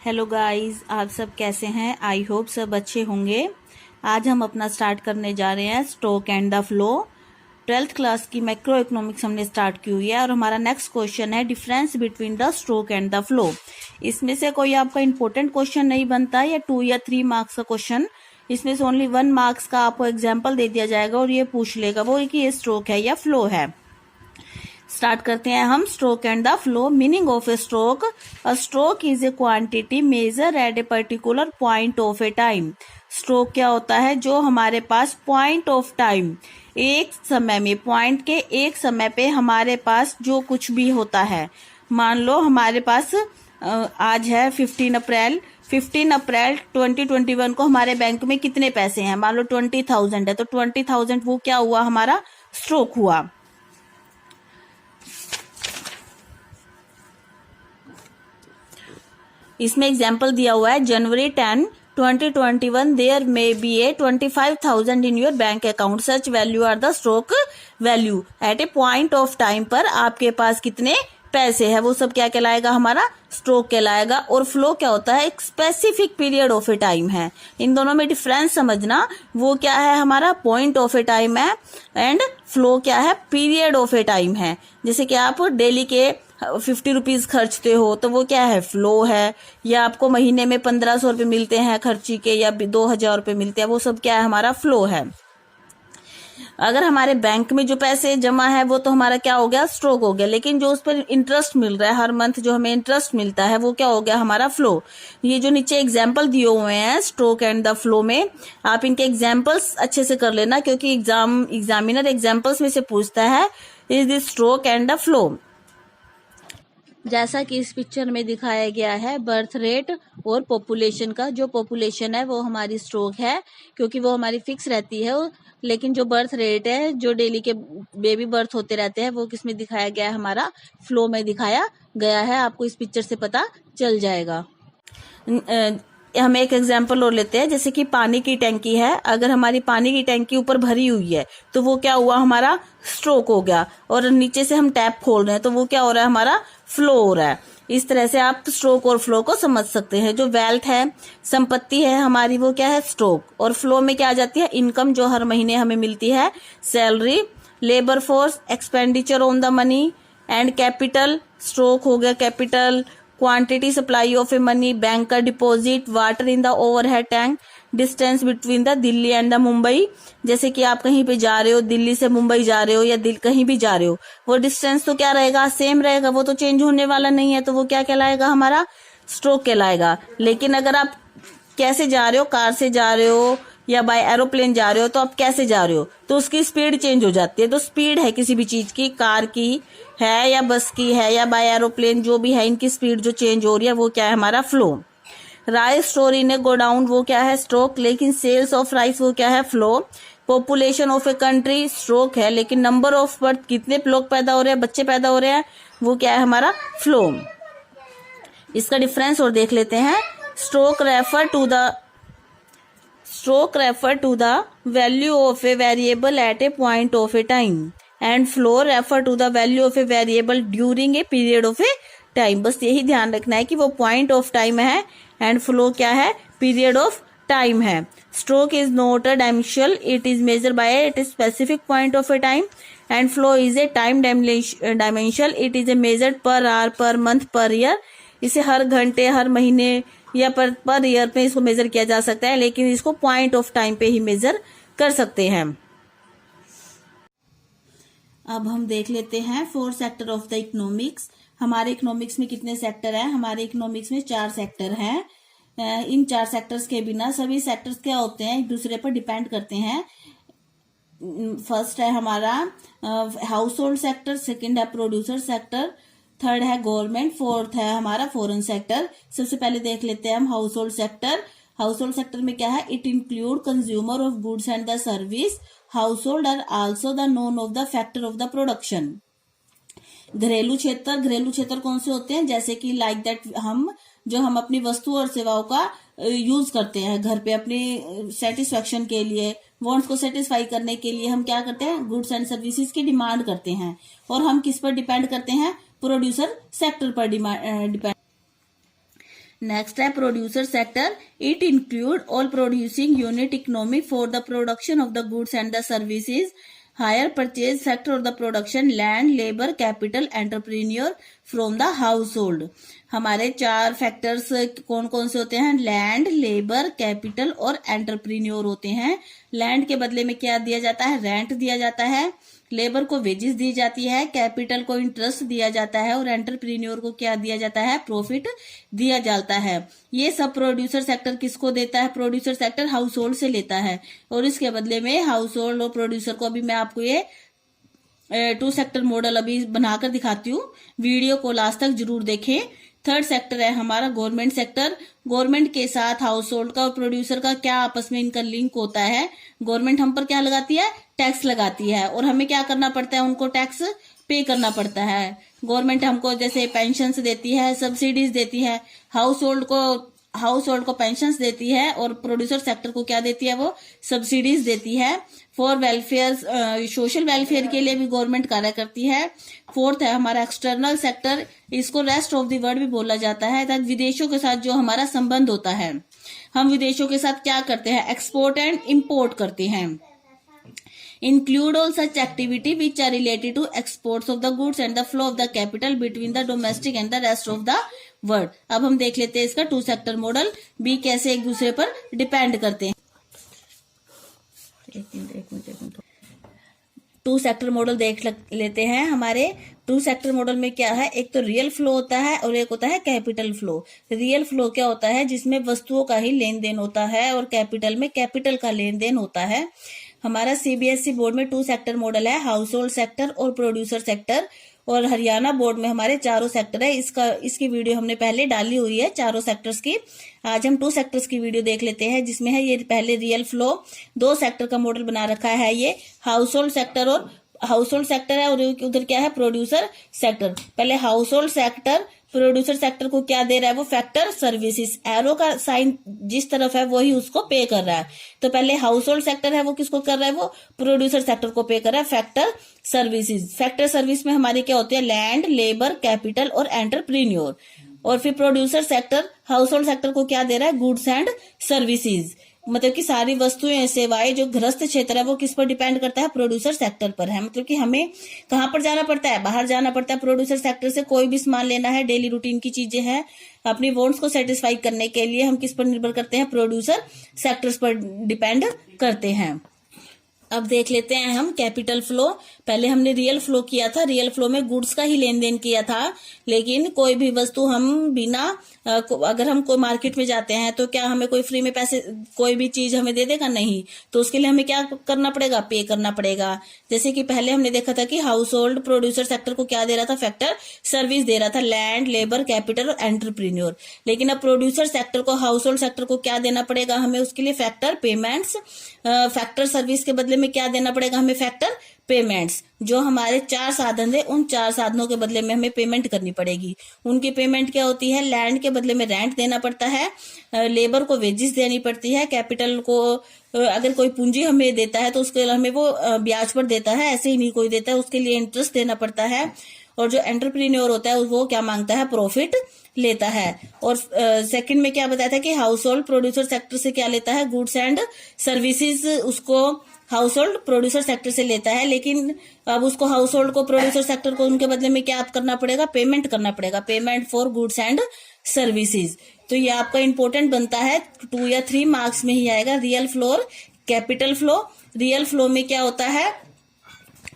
Hello guys, आप सब कैसे हैं। आई होप सब अच्छे होंगे। आज हम अपना स्टार्ट करने जा रहे हैं stock and the flow. 12th class की मैक्रो इकोनॉमिक्स हमने स्टार्ट की हुई है और हमारा नेक्स्ट क्वेश्चन है difference between the stock and the flow. इसमें से कोई आपका इंपॉर्टेंट क्वेश्चन नहीं बनता है, या 2 या 3 मार्क्स का क्वेश्चन। इसमें से ओनली 1 मार्क्स का आपको एग्जाम्पल दे दिया जाएगा और ये पूछ लेगा वो कि ये स्ट्रोक है या फ्लो है। स्टार्ट करते हैं हम। Stock and the flow. Meaning of a stock. A stock is a quantity measure at a particular point of a time. Stock क्या होता है? जो हमारे पास पॉइंट ऑफ टाइम, एक समय में, पॉइंट के एक समय पे हमारे पास जो कुछ भी होता है। मान लो हमारे पास आज है 15 अप्रैल 2021 को हमारे बैंक में कितने पैसे हैं? मान लो 20,000 है, तो 20,000 वो क्या हुआ? हमारा स्ट्रोक हुआ। इसमें एग्जाम्पल दिया हुआ है January 10, 2021 there may be a 25,000 in your bank account. Such value are the stock value. At a point of time पर आपके पास कितने पैसे है, वो सब क्या कहलाएगा? हमारा स्ट्रोक कहलाएगा। और फ्लो क्या होता है? एक specific period of a time है। इन दोनों में डिफरेंस समझना। वो क्या है? हमारा पॉइंट ऑफ ए टाइम है एंड फ्लो क्या है? पीरियड ऑफ ए टाइम है। जैसे कि आप डेली के 50 रुपीज खर्चते हो तो वो क्या है? फ्लो है। या आपको महीने में 1500 रुपये मिलते हैं खर्ची के, या 2,000 रुपये मिलते हैं, वो सब क्या है? हमारा फ्लो है। अगर हमारे बैंक में जो पैसे जमा है वो तो हमारा क्या हो गया? स्ट्रोक हो गया। लेकिन जो उस पर इंटरेस्ट मिल रहा है, हर मंथ जो हमें इंटरेस्ट मिलता है, वो क्या हो गया? हमारा फ्लो। ये जो नीचे एग्जाम्पल दिए हुए हैं स्ट्रोक एंड द फ्लो में, आप इनके एग्जाम्पल्स अच्छे से कर लेना, क्योंकि एग्जामिनर एग्जाम्पल्स में से पूछता है is this stroke and the flow. जैसा कि इस पिक्चर में दिखाया गया है बर्थ रेट और पॉपुलेशन का। जो पॉपुलेशन है वो हमारी स्ट्रोक है, क्योंकि वो हमारी फिक्स रहती है। लेकिन जो बर्थ रेट है, जो डेली के बेबी बर्थ होते रहते हैं, वो किस में दिखाया गया है? हमारा फ्लो में दिखाया गया है। आपको इस पिक्चर से पता चल जाएगा। हम एक एग्जाम्पल और लेते हैं। जैसे कि पानी की टैंकी है। अगर हमारी पानी की टैंकी ऊपर भरी हुई है तो वो क्या हुआ? हमारा स्ट्रोक हो गया। और नीचे से हम टैप खोल रहे हैं तो वो क्या हो रहा है? हमारा फ्लो हो रहा है। इस तरह से आप स्ट्रोक और फ्लो को समझ सकते हैं। जो वेल्थ है, संपत्ति है हमारी, वो क्या है? स्ट्रोक। और फ्लो में क्या आ जाती है? इनकम, जो हर महीने हमें मिलती है, salary, labour force, expenditure on the money and capital. Stroke हो गया capital. Quantity supply of a money, bank का deposit, water in the overhead tank, distance between the Delhi and the Mumbai. जैसे कि आप कहीं पे जा रहे हो, दिल्ली से मुंबई जा रहे हो या कहीं भी जा रहे हो, वो डिस्टेंस तो क्या रहेगा? सेम रहेगा, वो तो चेंज होने वाला नहीं है। तो वो क्या कहलाएगा? हमारा स्ट्रोक कहलाएगा। लेकिन अगर आप कैसे जा रहे हो, कार से जा रहे हो या बाय एरोप्लेन जा रहे हो, तो आप कैसे जा रहे हो तो उसकी स्पीड चेंज हो जाती है। तो स्पीड है किसी भी चीज की, कार की है या बस की है या बाय एरोप्लेन, जो भी है, इनकी स्पीड जो चेंज हो रही है वो क्या है? हमारा flow. Rice store in A godown, वो क्या है? स्ट्रोक। लेकिन सेल्स ऑफ राइस वो क्या है? Flow. Population of a country stroke है, लेकिन नंबर ऑफ बर्थ, कितने लोग पैदा हो रहे हैं, बच्चे पैदा हो रहे हैं, वो क्या है? हमारा फ्लो। इसका डिफरेंस और देख लेते हैं। Stock refer to the value of a variable at a point of a time and flow refer to the value of a variable during a period of a time. बस यही ध्यान रखना है कि वो पॉइंट ऑफ टाइम है and flow क्या है? पीरियड ऑफ टाइम है। Stock is not a dimensional, it is measure by at a specific point of a time and flow is a time dimensional, it is a measured per hour, per month, per year. इसे हर घंटे, हर महीने या per year पे इसको major किया जा सकता है, लेकिन इसको पॉइंट ऑफ टाइम पे ही मेजर कर सकते हैं। अब हम देख लेते हैं 4 सेक्टर ऑफ द इकोनॉमिक्स। हमारे इकोनॉमिक्स में कितने सेक्टर हैं? हमारे इकोनॉमिक्स में 4 सेक्टर हैं। इन 4 सेक्टर्स के बिना, सभी सेक्टर्स क्या होते हैं? एक दूसरे पर डिपेंड करते हैं। फर्स्ट है हमारा हाउस होल्ड सेक्टर, सेकेंड है प्रोड्यूसर सेक्टर, थर्ड है गवर्नमेंट, फोर्थ है हमारा फॉरेन सेक्टर। सबसे पहले देख लेते हैं हम household sector. Household sector में क्या है? It include consumer of goods and the service. Household are also the known of the factor of the production. घरेलू क्षेत्र कौन से होते हैं? जैसे कि लाइक दैट हम अपनी वस्तु और सेवाओं का यूज करते हैं घर पे अपनी सेटिस्फेक्शन के लिए, वांट्स को सेटिस्फाई करने के लिए हम क्या करते हैं? गुड्स एंड सर्विसेज की डिमांड करते हैं। और हम किस पर डिपेंड करते हैं? प्रोड्यूसर सेक्टर पर डिपेंड। नेक्स्ट है producer sector. It include all producing unit economic for the production of the goods and the services, hire purchase factor of the production, land, labour, capital, entrepreneur from the house hold. हमारे 4 factors कौन कौन से होते हैं? Land, labour, capital और entrepreneur होते हैं। Land के बदले में क्या दिया जाता है? रेंट दिया जाता है। लेबर को वेजेस दी जाती है, कैपिटल को इंटरेस्ट दिया जाता है और एंटरप्रेन्योर को क्या दिया जाता है? प्रॉफिट दिया जाता है। ये सब प्रोड्यूसर सेक्टर किसको देता है? प्रोड्यूसर सेक्टर हाउस होल्ड से लेता है और इसके बदले में हाउस होल्ड और प्रोड्यूसर को, अभी मैं आपको ये 2 सेक्टर मॉडल अभी बनाकर दिखाती हूँ, वीडियो को लास्ट तक जरूर देखें। थर्ड सेक्टर है हमारा गवर्नमेंट सेक्टर। गवर्नमेंट के साथ हाउस होल्ड का और प्रोड्यूसर का क्या आपस में इनका लिंक होता है? गवर्नमेंट हम पर क्या लगाती है? टैक्स लगाती है और हमें क्या करना पड़ता है? उनको टैक्स पे करना पड़ता है। गवर्नमेंट हमको जैसे पेंशन्स देती है, सब्सिडीज देती है, हाउस होल्ड को पेंशन्स देती है और प्रोड्यूसर सेक्टर को क्या देती है? वो सब्सिडीज देती है। फॉर वेलफेयर, सोशल वेलफेयर के लिए भी गवर्नमेंट कार्य करती है। फोर्थ है हमारा एक्सटर्नल सेक्टर। इसको रेस्ट ऑफ द वर्ल्ड भी बोला जाता है, अर्थात विदेशों के साथ जो हमारा संबंध होता है। हम विदेशों के साथ क्या करते हैं? एक्सपोर्ट एंड इम्पोर्ट करते हैं। Include all such activity which are related to exports of the goods and the flow of the capital between the domestic and the rest of the world। अब हम देख लेते हैं इसका 2 सेक्टर मॉडल भी कैसे एक दूसरे पर डिपेंड करते हैं। 2 सेक्टर मॉडल देख लेते हैं। हमारे 2 सेक्टर मॉडल में क्या है? एक तो रियल फ्लो होता है और एक होता है कैपिटल फ्लो। रियल फ्लो क्या होता है? जिसमें वस्तुओं का ही लेन देन होता है और कैपिटल में कैपिटल का लेन देन होता है। हमारा सीबीएसई बोर्ड में 2 सेक्टर मॉडल है, हाउस होल्ड सेक्टर और प्रोड्यूसर सेक्टर। और हरियाणा बोर्ड में हमारे 4 सेक्टर है। इसकी वीडियो हमने पहले डाली हुई है 4 सेक्टर्स की। आज हम 2 सेक्टर्स की वीडियो देख लेते हैं, जिसमें है ये पहले रियल फ्लो 2 सेक्टर का मॉडल बना रखा है। ये हाउस होल्ड सेक्टर और है और उधर क्या है? Producer sector. पहले household sector producer sector को क्या दे रहा है? वो फैक्टर सर्विसेज, एरो का साइन जिस तरफ है वही उसको पे कर रहा है। तो पहले हाउस होल्ड सेक्टर है वो किसको कर रहा है? वो प्रोड्यूसर सेक्टर को पे कर रहा है, फैक्टर सर्विसेज। फैक्टर सर्विस में हमारी क्या होती है? लैंड, लेबर, कैपिटल और एंटरप्रेन्योर। और फिर producer sector household sector को क्या दे रहा है? Goods and services. मतलब कि सारी वस्तुएं सेवाएं जो गृहस्थ क्षेत्र है वो किस पर डिपेंड करता है? प्रोड्यूसर सेक्टर पर है। मतलब कि हमें कहाँ पर जाना पड़ता है? बाहर जाना पड़ता है। प्रोड्यूसर सेक्टर से कोई भी सामान लेना है, डेली रूटीन की चीजें हैं, अपनी वांट्स को सेटिस्फाई करने के लिए हम किस पर निर्भर करते हैं? प्रोड्यूसर सेक्टर्स पर डिपेंड करते हैं। अब देख लेते हैं हम कैपिटल फ्लो। पहले हमने रियल फ्लो किया था, रियल फ्लो में गुड्स का ही लेन देन किया था। लेकिन कोई भी वस्तु हम बिना अगर हम कोई मार्केट में जाते हैं तो क्या हमें कोई फ्री में पैसे कोई भी चीज हमें दे देगा? नहीं। तो उसके लिए हमें क्या करना पड़ेगा? पे करना पड़ेगा। जैसे कि पहले हमने देखा था कि हाउस होल्ड प्रोड्यूसर सेक्टर को क्या दे रहा था? फैक्टर सर्विस दे रहा था, लैंड, लेबर, कैपिटल और एंटरप्रेन्योर। लेकिन अब प्रोड्यूसर सेक्टर को, हाउस होल्ड सेक्टर को क्या देना पड़ेगा हमें? उसके लिए फैक्टर पेमेंट्स। फैक्टर सर्विस के बदले में क्या देना पड़ेगा हमें? Factor payments. जो हमारे 4 साधन है उन 4 साधनों के बदले में हमें पेमेंट करनी पड़ेगी। उनकी पेमेंट क्या होती है? लैंड के बदले में रेंट देना पड़ता है, लेबर को वेजेस देनी पड़ती है, कैपिटल को अगर कोई पूंजी हमें देता है तो उसके लिए हमें वो ब्याज पर देता है, ऐसे ही नहीं कोई देता है, उसके लिए इंटरेस्ट देना पड़ता है। और जो एंटरप्रेन्योर होता है वो क्या मांगता है? प्रॉफिट लेता है। और सेकंड में क्या बताया था कि हाउस होल्ड प्रोड्यूसर सेक्टर से क्या लेता है? गुड्स एंड सर्विसेज उसको हाउस होल्ड प्रोड्यूसर सेक्टर से लेता है। लेकिन अब उसको हाउस होल्ड को, प्रोड्यूसर सेक्टर को उनके बदले में क्या करना पड़ेगा? पेमेंट करना पड़ेगा, payment for goods and services. तो ये आपका इंपॉर्टेंट बनता है, 2 या 3 मार्क्स में ही आएगा। रियल फ्लो और कैपिटल फ्लो। रियल फ्लो में क्या होता है?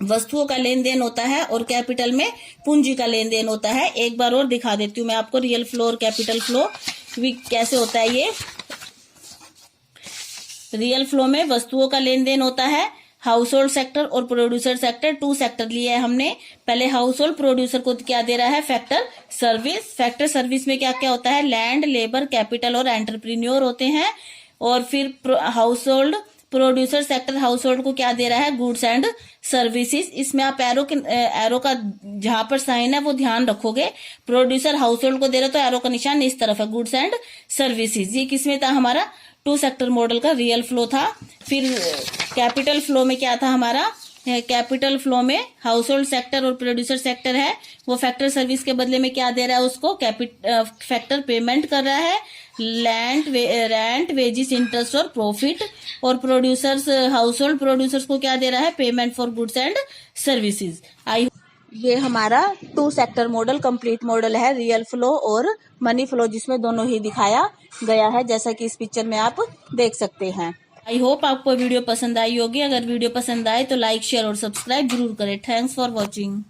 वस्तुओं का लेन देन होता है और कैपिटल में पूंजी का लेन देन होता है। एक बार और दिखा देती हूँ मैं आपको रियल फ्लो और कैपिटल फ्लो भी कैसे होता है। ये रियल फ्लो में वस्तुओं का लेन देन होता है, हाउस होल्ड सेक्टर और प्रोड्यूसर सेक्टर 2 सेक्टर लिए है हमने। पहले हाउस होल्ड प्रोड्यूसर को क्या दे रहा है? Factor service. फैक्टर सर्विस में क्या क्या होता है? लैंड, लेबर, कैपिटल और एंटरप्रेन्योर होते हैं। और फिर house hold producer sector house hold को क्या दे रहा है? Goods and services. इसमें आप एरो का जहां पर साइन है वो ध्यान रखोगे। प्रोड्यूसर हाउस होल्ड को दे रहा तो एरो का निशान इस तरफ है, गुड्स एंड सर्विसेज। ये किसमें था? हमारा 2 सेक्टर मॉडल का रियल फ्लो था। फिर कैपिटल फ्लो में क्या था हमारा? कैपिटल फ्लो में हाउस होल्ड सेक्टर और प्रोड्यूसर सेक्टर है, वो फैक्टर सर्विस के बदले में क्या दे रहा है उसको, फैक्टर पेमेंट कर रहा है रेंट वेजिस इंटरेस्ट और प्रॉफिट। और प्रोड्यूसर्स हाउस होल्ड प्रोड्यूसर्स को क्या दे रहा है, payment for goods and services. ये हमारा 2 सेक्टर मॉडल कंप्लीट मॉडल है, रियल फ्लो और मनी फ्लो, जिसमें दोनों ही दिखाया गया है जैसा कि इस पिक्चर में आप देख सकते हैं। आई होप आपको वीडियो पसंद आई होगी। अगर वीडियो पसंद आए तो लाइक शेयर और सब्सक्राइब जरूर करें। Thanks for watching.